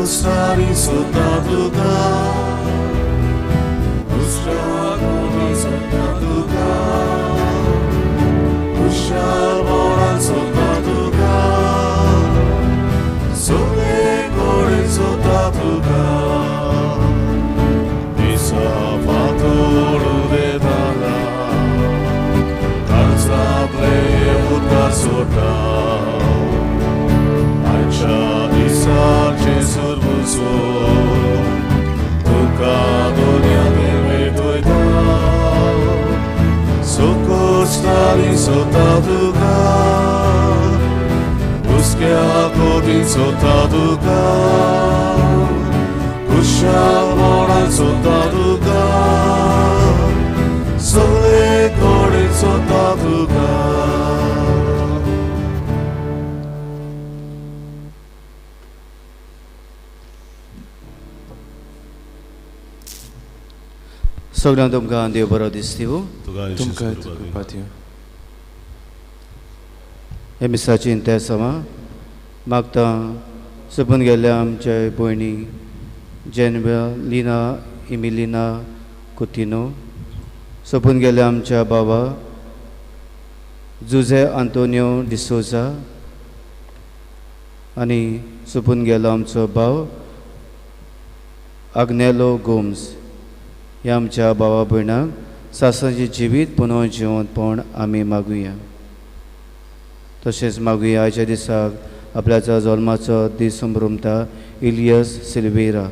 Sari Sotatuka, Ushakoni Sotatuka, Ushaboran Sotatuka, Sole Kore Sotatuka, Isa Fatoro de Dala, Karza Pleye Utka Sota, Aicha Isa Jesus Buso, Tuka Donia Deve Toita, Soko Stari Sotatuka, Uske Akodi Sotatuka, Ushaboran Sotatuka, Sole Kore Sotatuka. सगळ्यांक तुमकां देव बरो दीस दिवं. तुमकां कृपा दिवं. हे मिसाची इंतेसमा मागता सोपून गेल्ल्या आमचे भयणी जेनलिना इमिलिना कुतिनो, सोपून गेल्ल्या आमच्या बाबा जुझे आंतोनियो डिसोजा आनी सोपून गेलो आमचो भाव आग्नेलो गोम्स. ह्या आमच्या भावा भयणांक सासणाचें जिवीत पुनः जिवंतपण आमी मागुया. तशेंच मागुया आयच्या दिसाक आपल्याचो जल्माचो दीस संभ्रमता इलियस सिल्वेरा.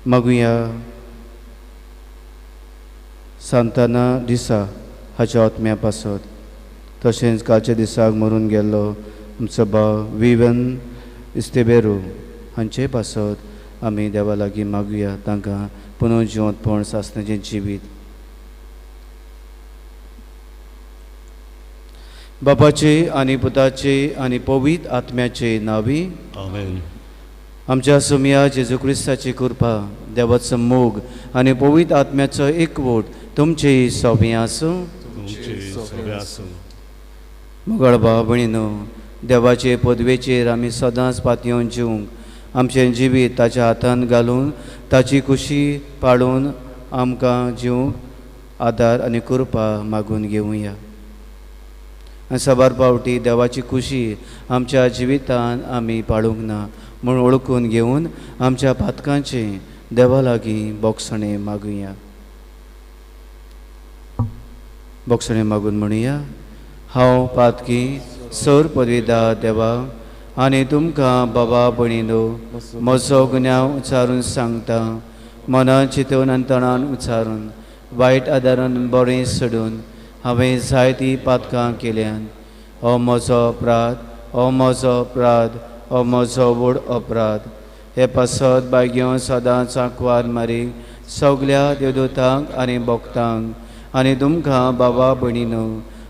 मागुया सांताना दिसा हाच्या आत्म्या पासत. तशेंच कालच्या दिसाक मरून गेल्लो आमचो भाव विवन इस्तेबेरो हांचे पासत आमी देवा लागीं मागुया तांकां पुनः जिवंतपण सासणाचें जिवीत. बापाचे आनी पुताचे आनी पवित्र आत्म्याचे नांवी आमेन. आमच्या सुमिया जेजू क्रिस्ताची कृपा, देवाचो मोग आनी पवित्र आत्म्याचो एकवट तुमचे सोबी आसूं. मोगळ भाव भयणीनो, देवाचे पदवेचेर आमी सदांच पातयेवन जिवंक आमचें जिवीत ताच्या हातांत घालून ताची खुशी पाळून आमकां जिवंक आदार आनी कृपा मागून घेवया. आनी सबार पावटी देवाची खुशी आमच्या जिवितांत आमी पाळूंक ना म्हूण ओळखून घेवन आमच्या पातकांचे देवा लागीं बोगसणें मागुया. बोगसणें मागून म्हणुया, हांव पातकी सर पदवीदार देवा आनी तुमकां बाबा भयणीनो म्हजो गुन्यांव उच्चारून सांगता. मनान चिंतून आनी तणान उच्चारून वायट आदारान बरें सोडून हांवें जायतीं पातकां केल्यान. हो म्हजो अपराध, हो म्हजो अपराध, हो म्हजो व्हड अपराध. हे पासत बायग्यो सदांच आंकवार मारीक सगल्या देवदूतांक आनी भक्तांक आनी तुमकां बाबा भयणीनो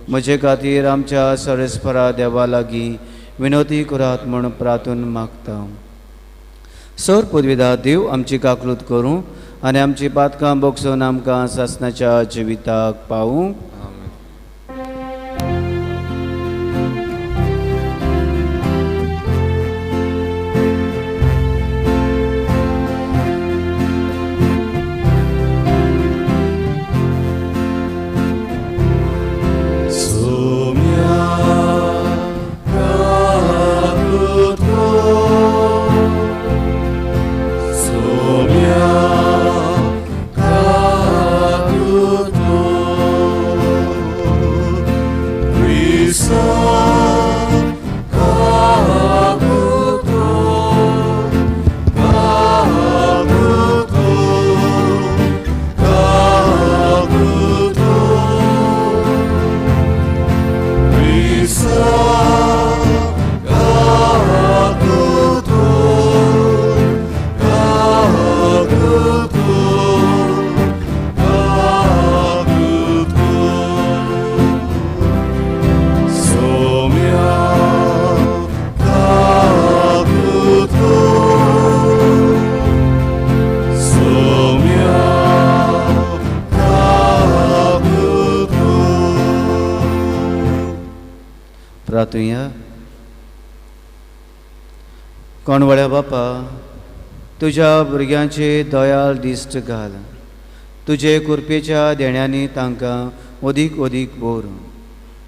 म्हजे खातीर आमच्या सरस्परा देवा लागीं विनोती करात म्हूण प्रार्थून मागता. सर पदवीदार देव आमची काकूट करूं आनी आमची पातकां बोगसून आमकां सासणाच्या जिविताक पावूं. कोणवळ्या बापा, तुज्या भुरग्यांचे दयाल दिश्ट घाल. तुजे कुरपेच्या देण्यांनी तांकां ओदीक ओदीक भोर.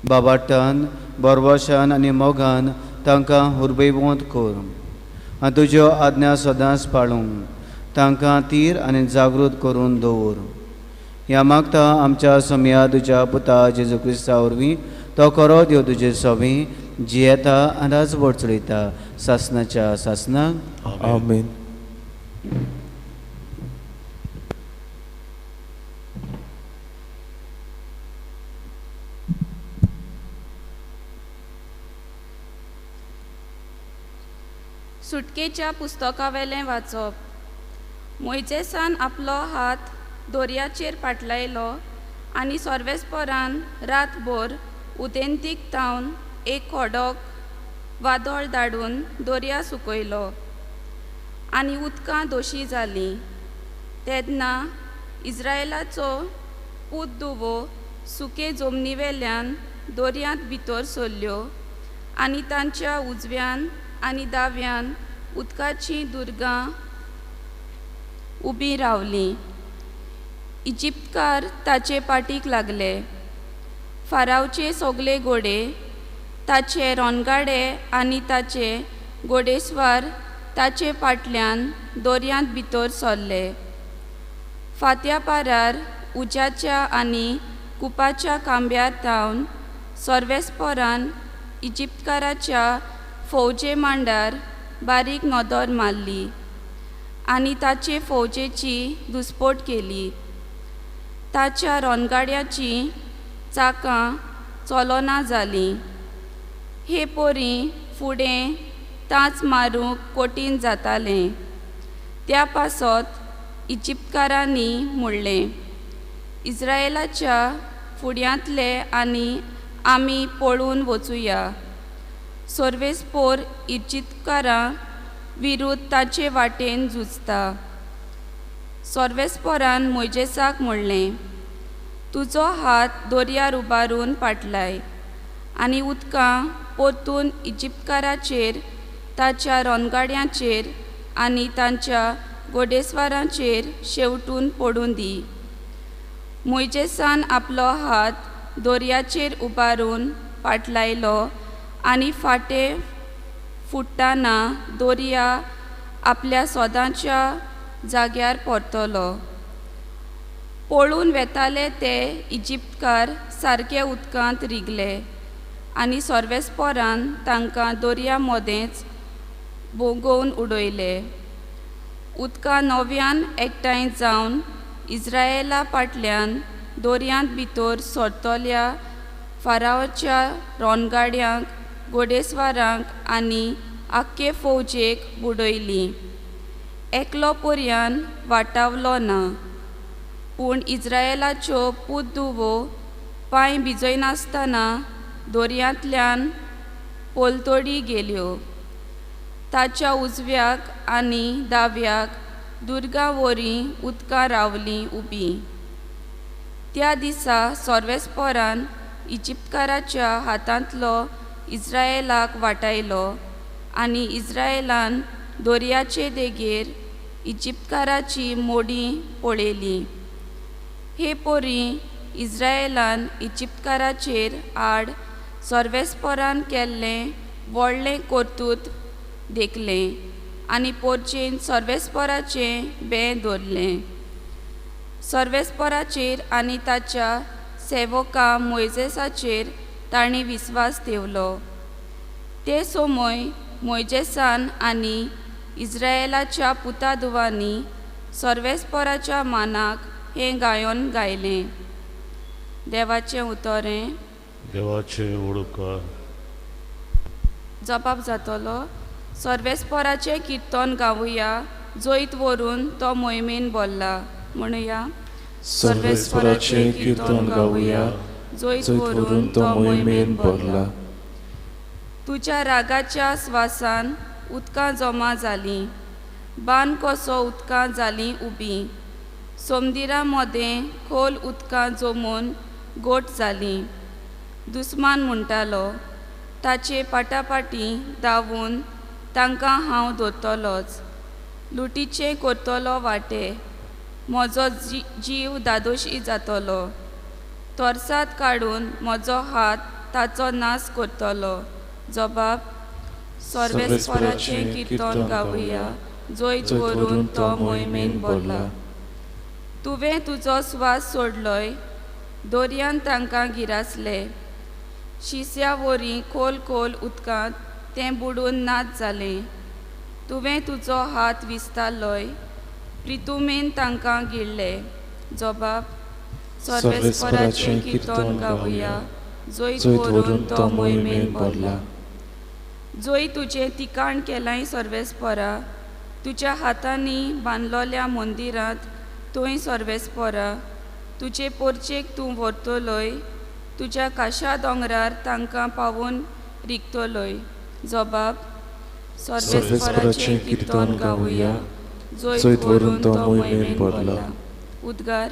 बाबाटान, बरवशान आनी मोगान तांकां हुरबयवंत कोर. आनी तुज्यो आज्ञा सदांच पाळूंक तांकां तीर आनी जागृत करून दवर. ह्या मागता आमच्या समया तुज्या पुता जेजू क्रिस्ता वरवीं तो खरो देव तुजे सोबी जियेता आनी राजवट चलयता सासनाच्या सासनाक. आमेन. सुटकेच्या पुस्तकावेलें वाचप. मोइजेसान आपलो हात दोर्याचेर पाटलायलो आनी सर्वेस्परान रातभर उदेंतीक तावन एक कडक वादळ धाडून दोर्या सुकयलो आनी उदकां दोशी जालीं. तेन्ना इस्रायेलाचो पूत धुवो सुके जमनीवेल्यान दोर्यांत भितर सरल्यो आनी तांच्या उजव्यान आनी दाव्यान उदकाचीं दुर्गां उबीं रावलीं. इजिप्तकार ताचे पाटीक लागले. फारावचे सगळे घोडे, ताचे रोनगाडे आनी ताचे घोडेस्वार ताचे फाटल्यान दोर्यांत भितर सरले. फात्या पारार उज्याच्या आनी कुपाच्या खांब्यार तावन सर्वेस्परान इजिप्तकाराच्या फौजे मांडार बारीक नदर मारली आनी ताचे फौजेची दुस्पोट केली. ताच्या रोनगाड्याची चाकां चलोना जालीं. हे पोरी फुडें तांच मारूंक कठीण जातालें. त्या पासत इजिप्तकारांनी म्हणलें, इस्रायेलाच्या फुड्यांतले आनी आमी पळून वचुया. सर्वेस्पोर इजिप्तकारां विरुद्ध ताचे वाटेन झुजता. सर्वेस्पोरान मोइजेसाक म्हणलें, तुजो हात दोर्यार उबारून पाटलाय आनी उदकां परतून इजिप्तकाराचेर, ताच्या रोनगाड्यांचेर आनी तांच्या घोडेस्वारांचेर शेवटून पडूं दी. मोइजेसान आपलो हात दोर्याचेर उबारून पाटलायलो आनी फाटें फुट्टाना दोर्या आपल्या सोदांच्या जाग्यार परतलो. पळून वेताले ते इजिप्तकार सारके उदकांत रिगले आनी सर्वेस्पोरान तांकां दोर्या मदेंच भोंगोवन उडयले. उदकां नव्यान एकठांय जावन इस्रायेला फाटल्यान दोर्यांत भितर सरतल्या फारावाच्या रोनगाड्यांक, घोडेस्वारांक आनी आख्खे फौजेक बुडयली. एकलो पर्यान वाटावलो ना. पूण इस्रायेलाच्यो पूत धुवो पांय भिजयनासतना दोर्यांतल्यान पोलतोडी गेल्यो. ताच्या उजव्याक आनी दाव्याक दुर्गां वरीं उदकां रावलीं उबीं. त्या दिसा सर्वेस्पोरान इजिप्तकाराच्या हातांतलो इस्रायेलाक वाटायलो आनी इस्रायेलान दोर्याचे देगेर इजिप्तकाराची मोडी पळयली. हे पोरी इस्रायेलान इजिप्तकाराचेर आड सर्वेस्पोरान केल्लें व्हडलें कर्तूत देखलें आनी पोरचेन सर्वेस्पोराचें बें दवरलें. सर्वेस्पोराचेर आनी ताच्या सेवका मोइजेसाचेर तांणी विस्वास दवरलो. ते सोमोय मोइजेसान आनी इस्रायेलाच्या पुता धुवांनी सर्वेस्पोराच्या मानाक हें गायोन गायलें. देवाचें उतोरें. देवाचे ओडकार. जबाब जातलो. सर्वेस्पोराचें किर्तन गावुया, जैत व्हरून तो मोहिमेन बोल्ला. म्हणुया. सर्वेस्पराचें किर्तन गावुया, जैत जैत व्हरून तो मोहिमेन भरला. तुज्या रागाच्या स्वासान उदकां जमा जालीं. बान कसो उदकां जालीं उबीं. समदिरा मदें खोल उदकां जमून गोट जालीं. दुस्मान म्हणटालो, ताचे पाटापाटी धांवून तांकां हांव दोतलोच. लुटीचे करतलो वाटे, म्हजो जीव दादोशी जातलो. तोर्सात काडून म्हजो हात ताचो नाश करतलो. जबाब: सर्वेस्पराचें किर्तन गावुया, जैत व्हरून तो मोहिमेन भरला. तुवें तुजो स्वास सोडलोय, दोरयान तांकां गिरासले. शिस्या वरी खोल खोल उदकांत तें बुडून नाच जालें. तुवें तुजो हात विस्तारलोय, प्रितुमेन तांकां गिळ्ळे. जबाब: सर्वेस्पराचें किर्तन गावुया, जैत व्हरून तो मोहिमेन भरला. जोय तुजें तिकाण केलाय सर्वेस्परा, तुज्या हातांनी बांदलोल्या मंदिरांत थंय सर्वेस्परा. तुजे पोरचेक तूं व्हरतलोय, तुज्या काशा दोंगरार तांकां पावून रिगतलोय. जबाब: सर्वेस्पराचें किर्तन गावुया, जैत व्हरून तो मोहिमेन भरला. उद्गार.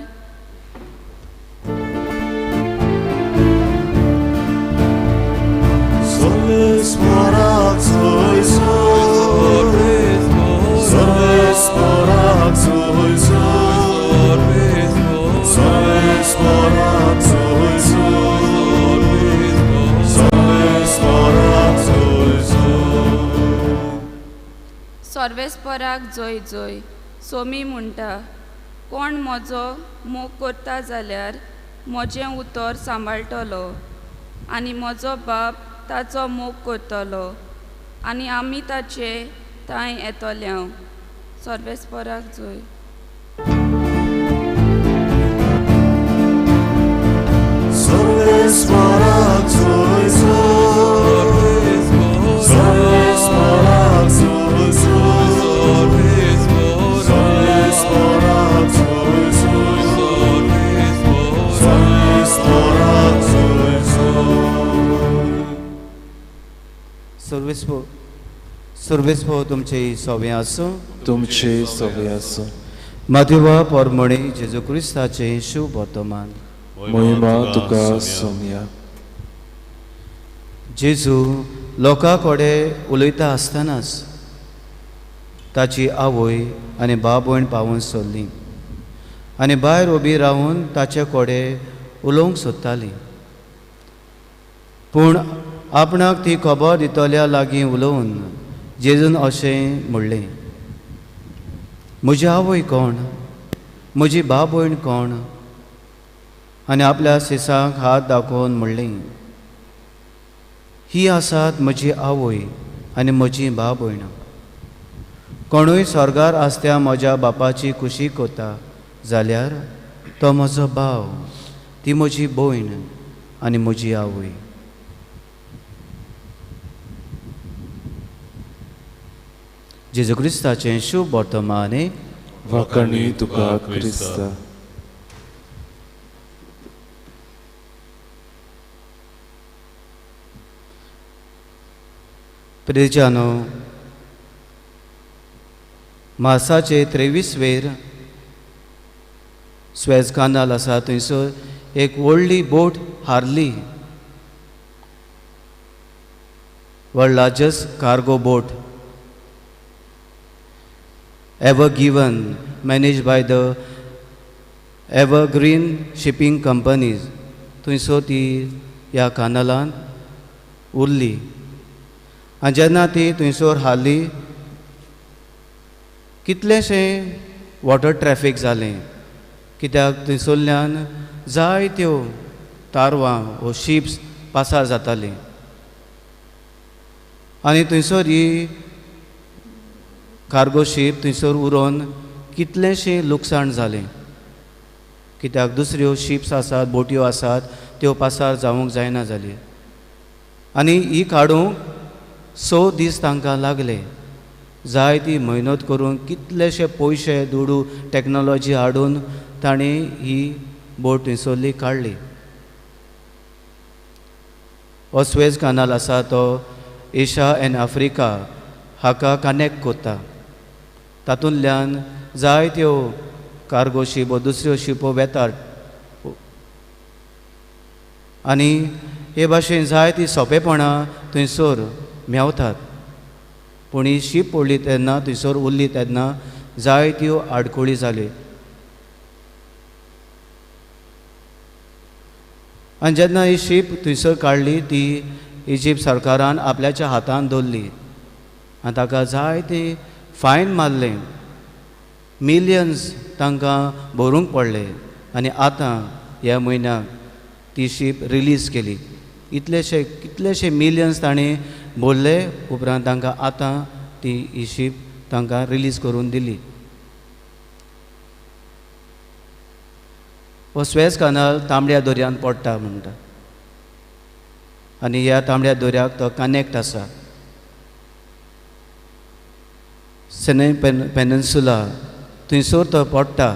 सर्वेस्पराक जयसोर, सर्वेस्पराक जयसोर, सर्वेस्पराक जयसोर, सर्वेस्पराक जयसोर. सर्वेस्पराक जय जय. सोमी म्हणटा, कोण म्हजो मोग करता जाल्यार म्हजें उतर सांबाळटलो, आनी म्हजो बाप ताचो मोग करतलो, आनी आमी ताचे थंय येतल्यांव. सर्वेस्पराक जय. सर्वेस्पराक जयसोर, सर्वेस्पराक जयसोर, सर्वेस्पराक जयसोर, सर्वेस्पराक जयसोर. सर्वेस्पो तुमचे सोबे आसूं. तुमचे सवे आसूं. माथेवा पोरमणे जेजू क्रिस्ताचे शुभ वर्तमान. महिमा तुका सोम्या. जेजू लोकां कडेन उलयता आसतनाच ताची आवय आनी बाब भयण पावून सोदली, आनी भायर उबी रावन ताचे कडेन उलोवंक सोदताली. पूण आपणाक ती खबर दितल्या लागीं उलोवन जेजून अशें म्हणलें, म्हजी आवय कोण, म्हजी बाब भयण कोण? आनी आपल्या सिसाक हात दाखोवन म्हणलें, ही आसात म्हजी आवय आनी म्हजी बाब भयण. कोणूय स्वर्गार आसत्या म्हज्या बापाची खुशी कोता जाल्यार तो म्हजो भाव, ती म्हजी भयण आनी म्हजी आवय. जेजू क्रिस्ताचें शुभ वर्तमान. वाकणी तुका क्रिस्ता. प्रियजानो, मार्साचे 23 स्वेज कानाल आसा, थंयसर एक व्हडली बोट हारली. World largest cargo boat ever given, managed by the Evergreen shipping companies. थंयसर ती ह्या कानालांत उरली, आनी जेन्ना ती थंयसर हारली, कितलेशें वॉटर ट्रॅफीक जालें, कित्याक थंयसरल्यान जायत्यो तारवां वो शिप्स पासार जातालीं. आनी थंयसर ही कार्गो शीप थंयसर उरोवन कितलेशें लुकसाण जालें, कित्याक दुसऱ्यो शिप्स आसात, बोटयो आसात, त्यो पासार जावंक जायना जाली. आनी ही काडूंक 6 दीस तांकां लागले. जायती मेहनत करून कितलेशे पयशे दुडू टॅक्नॉलॉजी हाडून ताणें ही बोट थंयसरली काडली. हो स्वेज कानाल आसा तो एशिया एंड आफ्रिका हाका कनेक्ट करता. तातूंतल्यान जायत्यो कार्गो शिप वा दुसऱ्यो शिपो वेतात, आनी हे भाशेन जायतीं सोंपेपणां थंयसर मेवतात. पूण ही शीप पडली तेन्ना थंयसर उरली तेन्ना जायत्यो आडखळी जाली. आनी जेन्ना ही शीप थंयसर काडली ती इजिप्त सरकारान आपल्याच्या हातान दवरली आनी ताका जायते फायन मारले. मिलियन्स तांकां भरूंक पडले आनी आतां ह्या म्हयन्याक ती शीप रिलीज केली. कितलेशे मिलियन्स ताणें भरले उपरांत तांकां आतां ती ही शीप तांकां रिलीज करून दिली. हो स्वेज कनाल तांबड्या दर्यांत पडटा म्हणटा आनी ह्या तांबड्या दर्याक तो कनेक्ट आसा. सिनाय पेनिन्सुला थंयसर तो पडटा.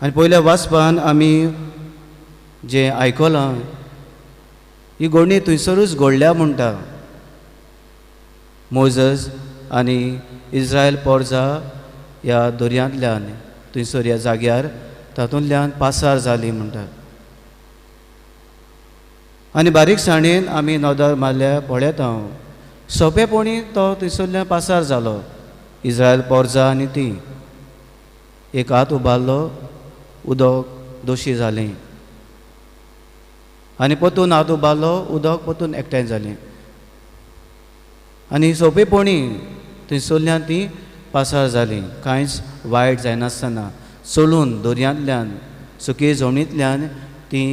आनी पयल्या वाचपान आमी जें आयकलां ही घोडणी थंयसरूच घोडल्या म्हणटा. मोजस आनी इस्रायल पोरजा ह्या दर्यांतल्यान थंयसर ह्या जाग्यार तातूंतल्यान पासार जाली म्हणटा. आनी बारीकसाणेन आमी नदर मारल्या पळयत हांव सोंपेपणी तो थंयसरल्यान पासार जालो. इस्रायल पोरजा आनी ती एक हात उबारलो उदक दोशी जालें आनी परतून हात उबारलो उदक परतून एकठांय जालें आनी सोंपेपणी थंयसरल्यान ती पासार जाली. कांयच वायट जायनासतना चलून दर्यांतल्यान सुके जमनींतल्यान ती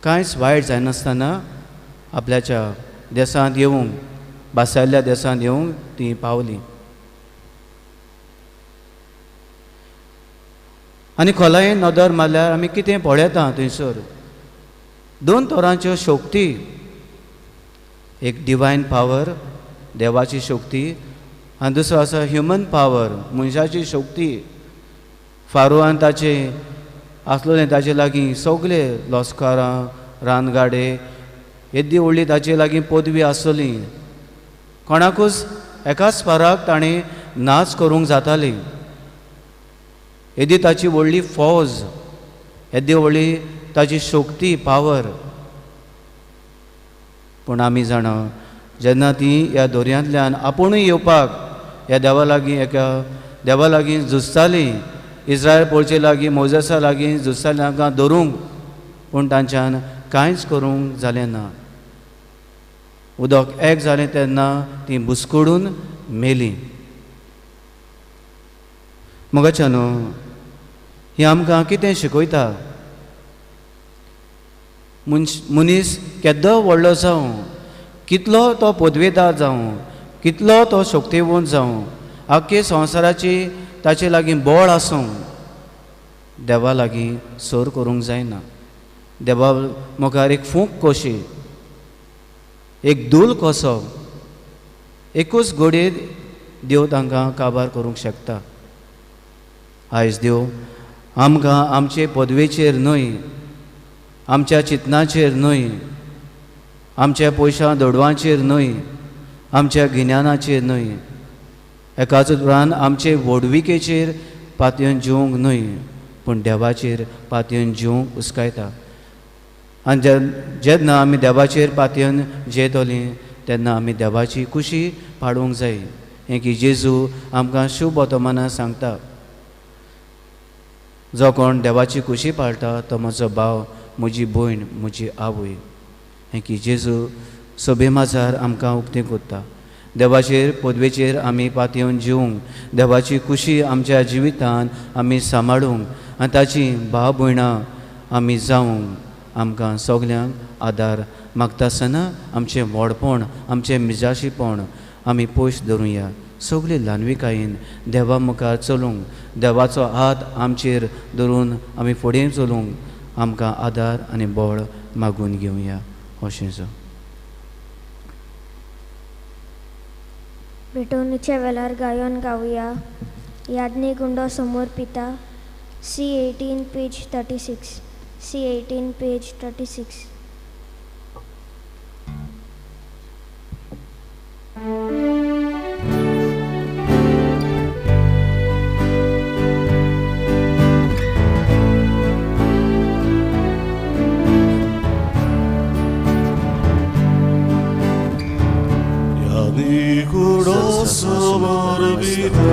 कांयच वायट जायनासतना आपल्याच्या देसांत येवंक बासायल्ल्या देसांत येवंक ती पावली. आनी खोलायेन नदर मारल्यार आमी कितें पळयता थंयसर दोन तरांच्यो शक्ती. एक डिवायन पावर देवाची शक्ती आनी दुसरो आसा ह्युमन पावर मनशाची शक्ती. फारोआन ताचे आसलोलें ताचे लागीं सगळे लॉस्कारां रानगाडे येदी व्हडली ताचे लागीं पदवी आसली. कोणाकूच एकाच पाराक ताणें नाच करूंक जाताली. येदी ताची व्हडली फौज येदी व्हडली ताची शक्ती पावर. पूण आमी जाणा जेन्ना ती ह्या दर्यांतल्यान आपुणूय येवपाक ह्या देवा लागीं एका देवा लागीं झुजताली. इस्रायल पोरचे लागीं मोजेसा लागीं झुजताली तांकां धरूंक पूण तांच्यान कांयच करूंक जालें ना. उदक एक जालें तेन्ना ती बुसकोडून मेली. मोगाच्यानो ही आमकां कितें शिकयता. मनीस केदो व्हडलो जावं कितलो तो पदवेदार जावं कितलो तो शक्तिवंत जावं आख्खे संवसाराची ताचे लागीं बळ आसूं देवा लागीं सर करूंक जायना. देवा मुखार एक फूंक कशी एक दूल कसो एकूच घडयेंत देव तांकां काबार करूंक शकता. आयज देव आमकां आमचे पदवेचेर न्हय आमच्या चिंतनाचेर न्हय आमच्या पयशां दडवांचेर न्हय आमच्या गिन्यानाचेर न्हय एकाच उतरान आमचे व्हडविकेचेर पातयेवन जिवंक न्हय पूण देवाचेर पातयेवन जिवंक उस्कायता. आनी जेन्ना आमी देवाचेर पातयेवन जेयतलीं तेन्ना आमी देवाची खुशी पाडूंक जाय. हें की जेजू आमकां शुभ वर्तमानां सांगता. जो कोण देवाची खुशी पाळटा तो म्हजो भाव म्हजी भयण म्हजी आवय. हें की जेजू सोबे माजार आमकां उक्तें कोत्ता. देवाचेर पदवेचेर आमी पातयेवन जिवंक देवाची खुशी आमच्या जिवितान आमी सांबाळूंक आनी ताची भाव भयणां आमी जावंक आमकां सगल्यांक आदार मागतासतना आमचें व्हडपण आमचें मिजाशीपण आमी पयस धरुया. सगळी ल्हानविकायेन देवा मुखार चलूंक देवाचो हात आमचेर धरून आमी फुडें चलूंक आमकां आदार आनी बळ मागून घेवया. अशें जावं. भेटवणीच्या वेळार गायन गावया. यादनी गुंडो समोर पिता C18 पेज 36 C18 पेज 36. समोर विदा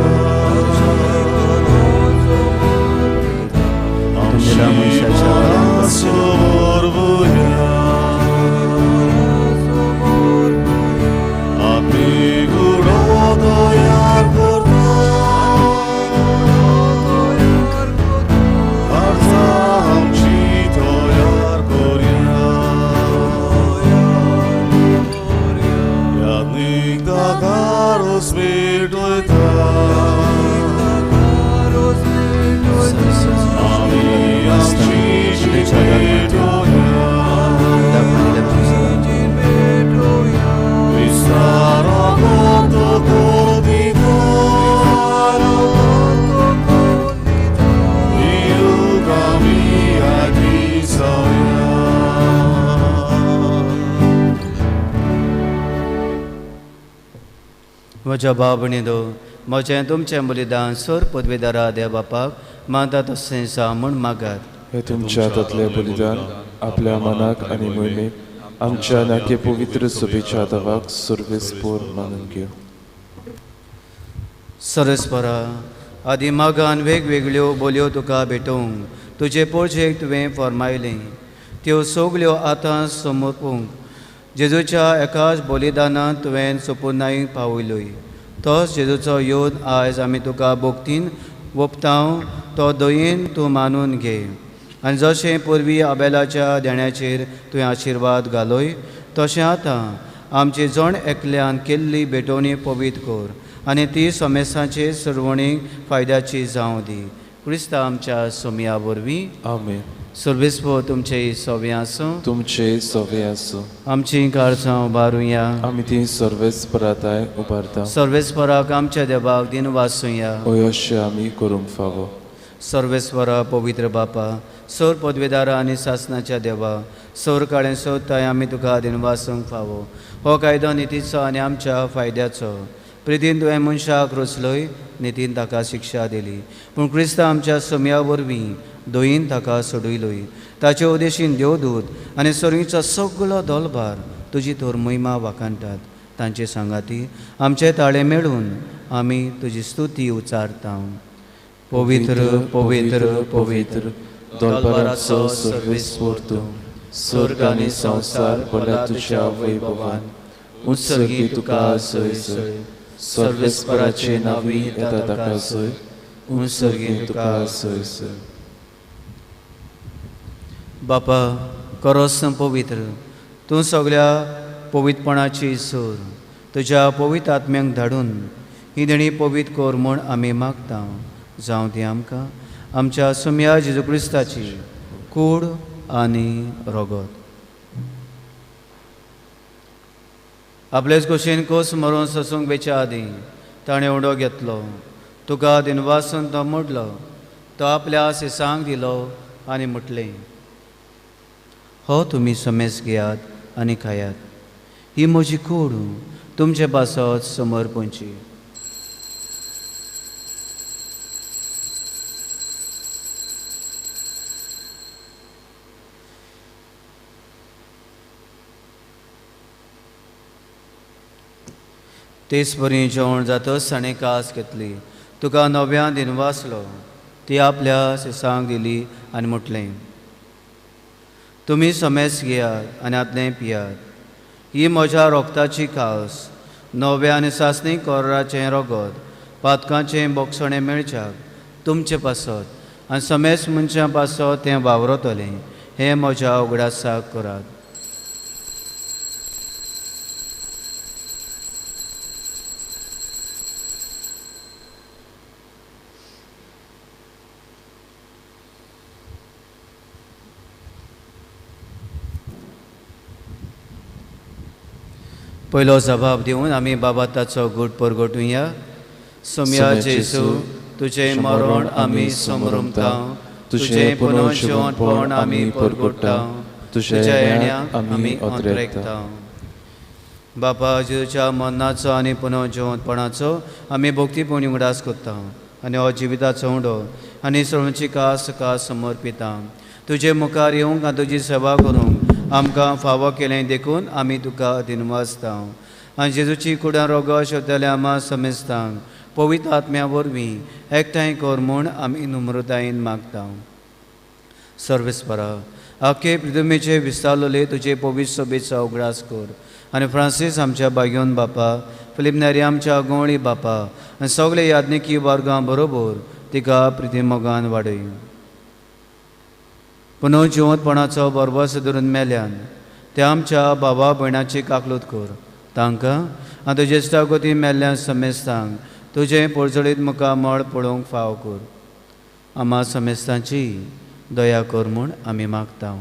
तुमच्या मनशाच्या वरांत समोर बुया आम्ही गुणो तयार करता अर्था आमची तयार करूया यादनीक दाकारोस मेटयता आम्ही आमची मेटयता विस्तारागोतो कोदिता 이루감이 아기서야 म्हज्या बाबणीदो म्हजें तुमचें बलिदान सोर पदवीदारा देव बापाक मानता तशें सा म्हूण मागात. हे तुमच्या हातांतलें बलिदान आपल्या मनाक आनी मोहिमेक आमच्या नाके पवित्र सभेच्या देवाक सर्वेस्पोर मानून घेव. सरस्परा आदी मागान वेगवेगळ्यो बोलयो तुका भेटोवंक तुजे पोळचेक तुवें फरमायलें त्यो सगल्यो आतां समोपूंक जेजूच्या एकाच बलिदानांत तुवें सोपुनाय पावयलोय. तोच जेजूचो योद आयज आमी तुका भोगतीन ओपताव तो दयेन तूं मानून घे आनी जशें पोरवीं आबेलाच्या देण्याचेर तुवें आशिर्वाद घालोय तशें आतां आमची जण एकल्यान केल्ली भेटोवणी पवीत कर आनी ती समेसाचे सरवणीक फायद्याची जावं दी. क्रिस्ता आमच्या सोमया वरवीं आमेन. सर्वेस्पो तुमचे सोवें आसूं. तुमचे सवे आसूं. आमची काळजां उबारुया. आमी ती सर्वेस्पराताय उबारता. सर्वेस्पराक आमच्या देवाक दिन वासूया. अशें आमी करूंक फावो. सर्वेस्परा पवित्र बापा सौर पदवीदारा आनी शासनाच्या देवा सौर काळें सोदताय आमी तुका दिन वासूंक फावो. हो कायदो नितीचो आनी आमच्या फायद्याचो. प्रितीन तुवें मनशाक रचलोय नितीन ताका शिक्षा दिली पूण क्रिस्ता आमच्या सोम्या वरवीं दोयीन ताका सोडयलोय. ताचे उदेशीन देवदूत आनी सर्वीचो सगळो दलबार तुजी थोर महिमा वाखाणटात. तांचे सांगाती आमचे ताळे मेळून आमी तुजी स्तुती उच्चारता. पवित्र पवित्र पवित्र दलबाराचो सर्वेस्पोर तूं स्वर्ग आनी संवसार भल्या तुज्या वैभवान उत्सर्गी तुका सय सय सर्वेस्पराचे नावी येता ताका सय उत्सर्गी तुका सय सय. बापा करोस पवित्र तूं सगळ्या पवित्रपणाची सूर तुज्या पवित्र आत्म्यांक धाडून ही देणी पवित्र कर म्हूण आमी मागता. जावं ती आमकां आमच्या सोम्या जेजू क्रिस्ताची कूड आनी रगत. आपलेच कुशीन कोस मरून ससूंक बेच्या आदीं ताणें उडो घेतलो. तुका दिनवासून तो मोडलो. तो आपल्या सिसांक दिलो आनी म्हटलें हो तुमी समेस घेयात आनी खायात. ही म्हजी कूड तुमचे पासत समोर पोंची. तेच बरी जेवण जातच ताणें कास घेतली. तुका नव्या दिन वाचलो. ती आपल्या सिसांक दिली आनी म्हटलें तुमी समेस घेयात आनी आतलें पियात. ही म्हज्या रोगताची कास नव्या आनी सासणीक कोर्राचें रगत पातकांचें बोगसणें मेळच्याक तुमचे पासत आनी समेस मनशां पासत तें वावरतलें. हें म्हज्या उगडासाक करात. पयलो जबाब दिवन आमी बाबा ताचो घोट परगटुया. सोम्या जेजू तुजें मरण आमी समरुमता. तुजें पुनर्जीवनपण आमी परगटता. तुज्या येण्याक आमी अंतरेकता. बापा जेजूच्या मरणाचो आनी पुनर्जीवनपणाचो आमी भोक्तीपणी उगडास करता आनी हो जिविताचो उंडो आनी सर्वांची कास कास समर्पिता. तुजे मुखार येवंक आनी तुजी सेवा करूंक आमकां फावो केलें देखून आमी तुका दिनवासता आनी जेजूची कुडां रोगो शेवतल्या आमा समेस्तांक पवित्र आत्म्या वरवीं एकठांय कर म्हूण आमी नम्रतायेन मागता. सर्वेस्परा आख्खे पृथ्वीचे विस्तारलेले तुजे पवित्र सभेचो उगडास कर आनी फ्रांसीस आमच्या बागयोन बापा, फिलीप नेरी आमच्या गोवळी बापा आनी सगळे याज्ञिकी वर्गां बरोबर तिका प्रिती मोगान वाडय. पुनः जिवंतपणाचो बरवस धरून मेल्यान त्या आमच्या बाबा भयणाची काकलूत कर. तांकां आनी तुजे इश्टागोती मेल्ल्या समेस्तांक तुजें पळजळीत मुखार मळ पळोवंक फाव कर. आमा समेस्तांची दया कर म्हूण आमी मागता.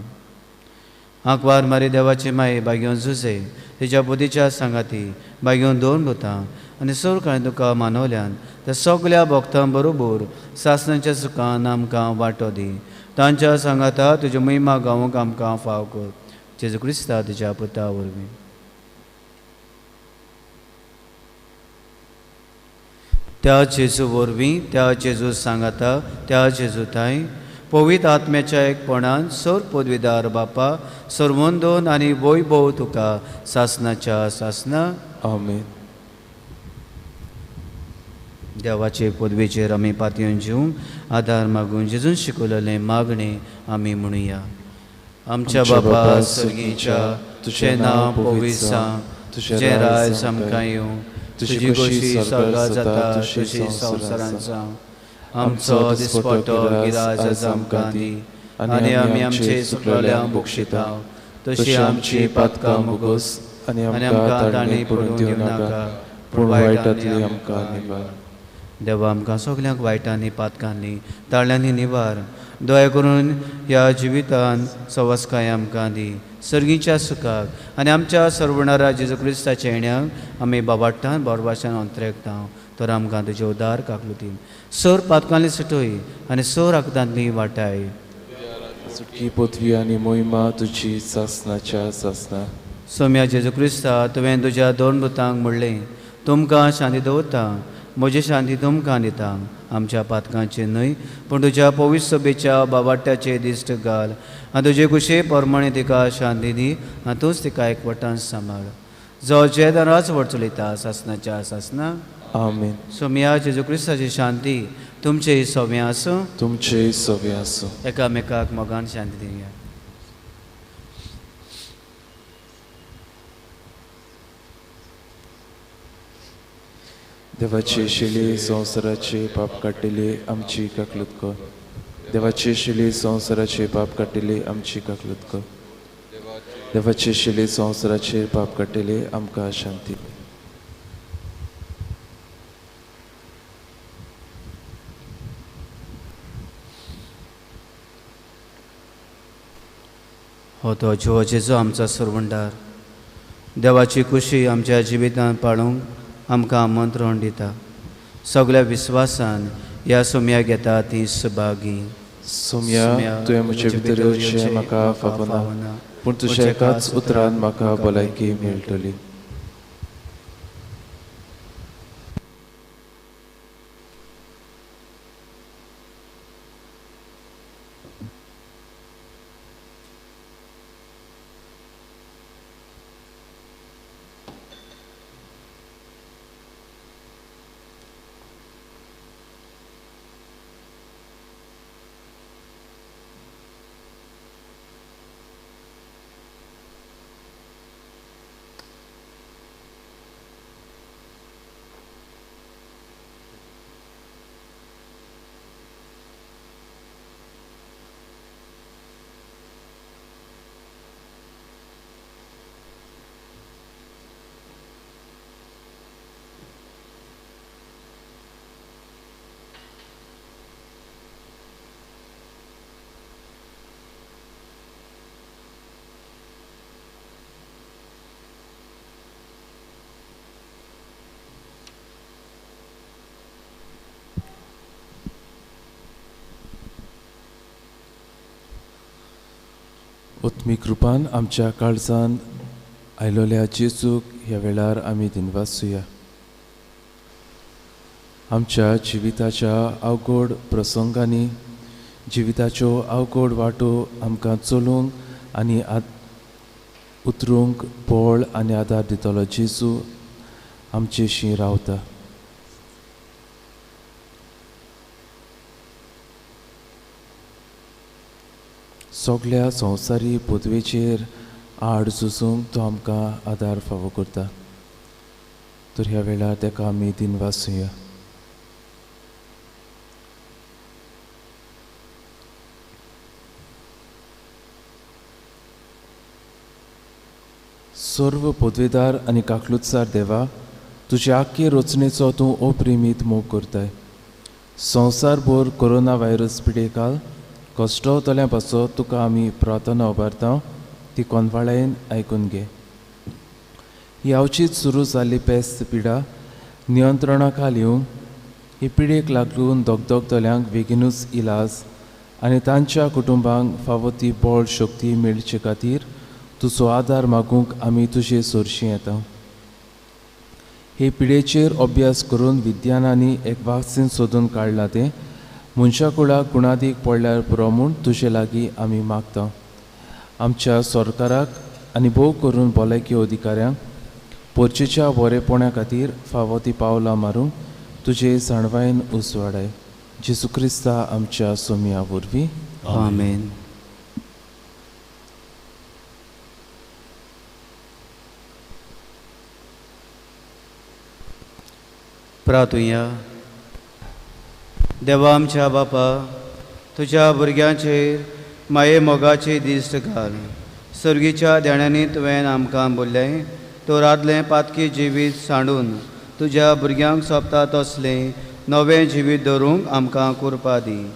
आंकवार मारी देवाची माय बागयोन झुजे तिच्या बुद्धीच्या सांगाती बागयोन दोन भुतां आनी सर काळें तुका मानवल्यान त्या सगळ्या भक्तां बरोबर सासणाच्या सुखान आमकां वांटो दी. तांच्या सांगाता तुजी महिमा गावूंक आमकां फाव कर. जेजू क्रिस्ता तुज्या पुता वरवीं. त्या जेजू वरवीं, त्या जेजू सांगाता, त्या जेजू ताई पवित्र आत्म्याच्या एकपणान सर पदवीदार बापा सर्वोंदोन आनी वैभव तुका सासणाच्या सासना. आमेन. देवाचे पदवेचेर आमी पातयेवन जिवंक आदार मागून जेजून शिकयलेलें मागणें आमी म्हणुया. आमच्या बापा सर्गीच्या तुजें नांव पवित्र जावं, तुजें राज आमकां येवं, तुजी कशी स्वर्गांत जाता तशी संवसारांत जावं. आमचो दिसपट्टो गिराय आज आमकां दी आनी आमी आमचे चुकलोल्यांक बक्षिता तशी आमची पातकां मुगोस आनी आमकां ताणी पडून दिवं नाका पूण वायटांतली आमकां निवार. देवा आमकां सगल्यांक वायटांनी पातकांनी ताळ्यांनी निवार. दया करून ह्या जिवितान सवस्काय आमकां दी. सर्गीच्या सुखाक आनी आमच्या सर्वणारा जेजू क्रिस्ताच्या येण्याक आमी बाबाट्टान बरभाशान अंतरेकता. तर आमकां तुजे उदार काकलुतीन सर पातकांनी सुटय आनी सर आकतांतली वाटाय. सुटकी पृथ्वी आनी मोहिमा तुजी सासणाच्या सासना. सोम्या जेजू क्रिस्ता तुवें तुज्या दोन भुतांक म्हणलें तुमकां शांती दवरता, म्हजी शांती तुमकां दिता. आमच्या पातकांचे न्हय पूण तुज्या पवित्र सभेच्या बाबाट्याचे दिश्ट घाल आनी तुजे कुशे परमणे तिका शांती दी आनी तूंच तिका एकवटान सांबाळ. जो जेदाराच व्हड चलयता सासणाच्या सासना. आमेन. सोम्या जेजू क्रिस्ताची शांती तुमचे सव्य आसूं. तुमचे सवे आसूं. एकामेकाक मोगान शांती दिया. देवाचे शिले संवसाराचे पाप काडलेले आमची काकलूत कर. देवाचे शिले संवसाराचे पाप काडलेले आमची काकलूत कर. देवाचे शिले संवसाराचे पाप काडलेले आमकां शांती. हो तो जो जेजो आमचा सर्वंडार देवाची खुशी आमच्या जिवितांत पाळूंक आमकां आमंत्रण दिता. सगळ्या विस्वासान ह्या सोम्या घेता ती सहभागी. सोम्या तुवें म्हजे भितर येवचें म्हाका फावना पूण तुज्या एकाच उतरान म्हाका भलायकी मेळटली. उत्मी कृपान आमच्या काळजान आयलोल्या जेजूक ह्या वेळार आमी दिनवासुया. आमच्या जिविताच्या अवघड प्रसंगांनी जिविताच्यो अवघड वाटो आमकां चलूंक आनी उतरूंक बळ आनी आदार दितलो जेजू आमचेशी रावता. सगळ्या संवसारी पदवेचेर आड झुजूंक तो आमकां आदार फावो करता. तर ह्या वेळार ताका आमी दिनवासूया. सर्व पदवेदार आनी काकलुतसार देवा, तुजे आख्खे रचनेचो तूं अप्रिमीत मोग करताय. संवसारभर कोरोना व्हायरस पिडेकाल कश्टवतल्या पासत तुका आमी प्रार्थना उबारता, ती कोंदवाळेन आयकून घे. यावचीच सुरू जाल्ली पेस्त पिडा नियंत्रणा खाल येवंक, ही पिडेक लागून दोगदोगतल्यांक बेगीनूच इलाज आनी तांच्या कुटुंबांक फावो ती बळ शक्ती मेळचे खातीर तुजो आदार मागूंक आमी तुजे सोरशीं येता. हे पिडेचेर अभ्यास करून विज्ञानांनी एक वॅक्सीन सोदून काडला तें मनशा कुळाक गुणादीक पडल्यार पुरो म्हूण तुजे लागीं आमी मागता. आमच्या सरकाराक आनी भोव करून भलायकी अधिकाऱ्यांक पोरचेच्या बरेपणा खातीर फावो ती पावलां मारूंक तुजे जाणवायेन उसवाडाय. जेजू क्रिस्ता आमच्या सोम्या वरवीं. आमेन. प्रार्थुया. देवा आमच्या बापा, तुज्या भुरग्यांचेर माये मोगाचे दिश्ट घाल. सर्गीच्या ध्यानांनी तुवें आमकां बोल्लें, तो रादलें पातकी जिवीत सांडून तुज्या भुरग्यांक सोंपता तसलें नवें जिवीत दवरूंक आमकां कुरपा दी.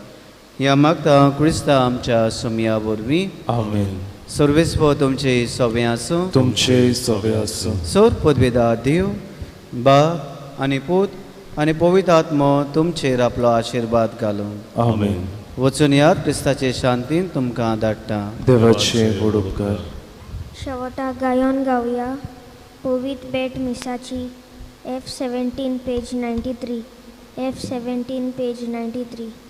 ह्या मागता क्रिस्ता आमच्या सोम्या वरवीं. आमेन. सर्वेस्व तुमचे सवे आसूं. तुमचे सवे आसूं. सोर पदवेदार देव, बाप आनी पूत आनी पवित्र आत्मो तुमचेर आपलो आशिर्वाद घालूं. आमेन. वचून यार क्रिस्ताचे शांतीन तुमकां धाडटा. देवाचे व्हड उपकार. शेवटाक गायन गावया पवित्र बेट मिसाची F17 पेज 93. F17 page 93.